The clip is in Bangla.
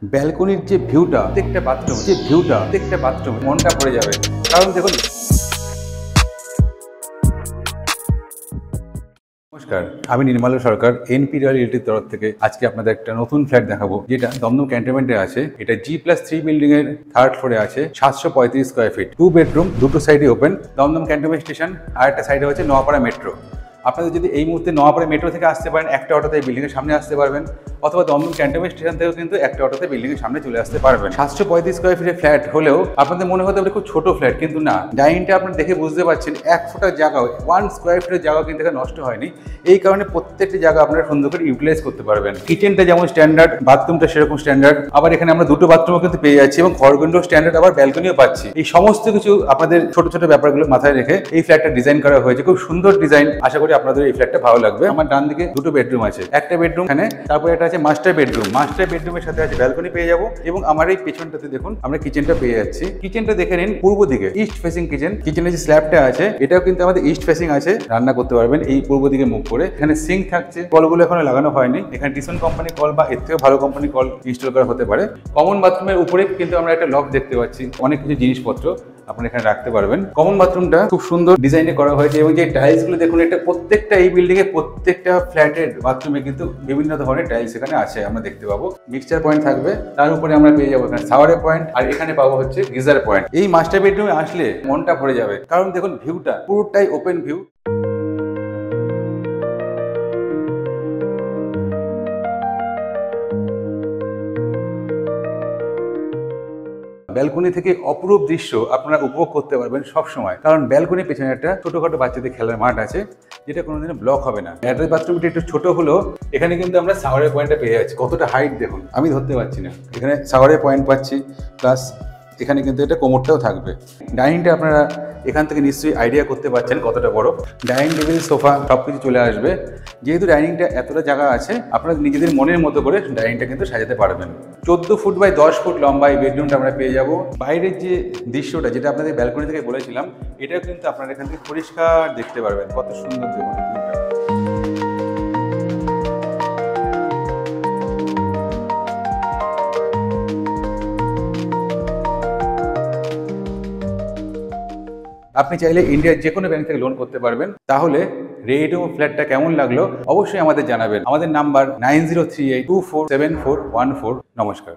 ব্যালকনির যে ভিউটা, প্রত্যেকটা বাথরুম মনটা ভরে যাবে। কারণ দেখুন, নমস্কার, আমি নির্মল সরকার, এনপি রয়্যাল রিয়েলটির তরফ থেকে আজকে আপনাদের একটা নতুন ফ্ল্যাট দেখাবো, যেটা দমদম ক্যান্টনমেন্টে আছে। এটা G+3 বিল্ডিং এর 3rd ফ্লোরে আছে, 735 স্কোয়ার ফিট, 2 বেডরুম, দুটো সাইডে ওপেন। দমদম ক্যান্টনমেন্ট স্টেশন আর একটা সাইডে হচ্ছে নোয়াপাড়া মেট্রো। আপনাদের যদি এই মুহূর্তে নোয়াপাড়া মেট্রো থেকে আসতে পারেন, একটা অটোতে বিল্ডিং এর সামনে আসতে পারবেন, অথবা দমদম ক্যান্টনমেন্ট স্টেশন থেকেও কিন্তু একটা অটোতে বিল্ডিং এর সামনে চলে আসতে পারবেন। 735 স্কোয়ার ফিটের ফ্ল্যাট হলেও আপনাদের মনে হতে পারে খুব ছোট ফ্ল্যাট, কিন্তু না। ডাইনিংটা আপনারা দেখে বুঝতে পারছেন, 1 ফুটের জায়গা, 1 স্কোয়ার ফিটের জায়গা কিন্তু এখানে নষ্ট হয়নি। এই কারণে প্রত্যেকটি জায়গা আপনারা সুন্দর করে ইউটিলাইজ করতে পারবেন। কিচেনটা যেমন স্ট্যান্ডার্ড, বাথরুমটা সেরকম স্ট্যান্ডার্ড, আবার এখানে আমরা দুটো বাথরুমও কিন্তু পেয়ে যাচ্ছি এবং ঘরগুলো স্ট্যান্ডার্ড, আবার ব্যালকনিও পাচ্ছি। এই সমস্ত কিছু আপনাদের ছোট ছোট ব্যাপারগুলো মাথায় রেখে এই ফ্ল্যাটটা ডিজাইন করা হয়েছে। খুব সুন্দর ডিজাইন, আশা করি আপনাদের এই ফ্ল্যাটটা ভালো লাগবে। আমার ডান দিকে দুটো বেডরুম আছে, একটা বেডরুম এখানে, তারপরে এটা আছে মাস্টার বেডরুম। মাস্টার বেডরুমের সাথে আছে ব্যালকনি পেয়ে যাবো, এবং আমার এই পেছনটাতে দেখুন আমরা কিচেনটা পেয়ে যাচ্ছি। কিচেনটা দেখে নিন, পূর্ব দিকে ইস্ট ফেসিং কিচেন। কিচেনের যে স্ল্যাবটা আছে এটাও কিন্তু আমাদের ইস্ট ফেসিং আছে, রান্না করতে পারবেন এই পূর্ব দিকে মুখ করে। এখানে সিঙ্ক থাকছে, কলগুলো এখনো লাগানো হয়নি। এখানে ডিসন কোম্পানি কল বা এর থেকেও ভালো কোম্পানি কল ইনস্টল করা হতে পারে। কমন বাথরুমের উপরে কিন্তু আমরা একটা লক দেখতে পাচ্ছি, অনেক কিছু জিনিসপত্র আপনি এখানে রাখতে পারবেন। কমন বাথরুমটা খুব সুন্দর ডিজাইনে করা হয়েছে, এবং যে টাইলস গুলো দেখুন, এটা প্রত্যেকটা এই বিল্ডিং এর প্রত্যেকটা ফ্ল্যাটের বাথরুমে কিন্তু বিভিন্ন ধরনের টাইলস এখানে আছে, আমরা দেখতে পাবো। মিক্সচার পয়েন্ট থাকবে, তার উপরে আমরা পেয়ে যাবো এখানে শাওয়ারের পয়েন্ট, আর এখানে পাবো হচ্ছে গিজার পয়েন্ট। এই মাস্টার বেডরুমে আসলে মনটা ভরে যাবে, কারণ দেখুন ভিউটা পুরোটাই ওপেন ভিউ। ব্যালকনি থেকে অপরূপ দৃশ্য আপনারা উপভোগ করতে পারবেন সব সময়, কারণ ব্যালকনির পেছনে একটা ছোটখাটো বাচ্চাদের খেলার মাঠ আছে, যেটা কোনোদিনও ব্লক হবে না। অ্যাটাচ বাথরুমটি একটু ছোট হলেও এখানে কিন্তু আমরা শাওয়ারের পয়েন্টটা পেয়ে যাচ্ছি। কতটা হাইট দেখুন, আমি ধরতে পারছি না। এখানে শাওয়ারের পয়েন্ট পাচ্ছি, প্লাস এখানে কিন্তু এটা কোমরটাও থাকবে। ডাইনিংটা আপনারা এখান থেকে নিশ্চয়ই আইডিয়া করতে পারছেন কতটা বড়। ডাইনিং টেবিল, সোফা সবকিছু চলে আসবে। যেহেতু ডাইনিংটা এতটা জায়গা আছে, আপনারা নিজেদের মনের মতো করে ডাইনিংটা কিন্তু সাজাতে পারবেন। 14 ফুট বাই 10 ফুট লম্বা এই বেডরুমটা আমরা পেয়ে যাব। বাইরের যে দৃশ্যটা, যেটা আপনাদের ব্যালকনি থেকে বলেছিলাম, এটাও কিন্তু আপনারা এখান থেকে পরিষ্কার দেখতে পারবেন। কত সুন্দর দেখুন ভিউটা। আপনি চাইলে ইন্ডিয়ার যে কোনো ব্যাংক থেকে লোন করতে পারবেন। তাহলে রেডি ফ্ল্যাটটা কেমন লাগলো অবশ্যই আমাদের জানাবেন। আমাদের নাম্বার 9038247414। নমস্কার।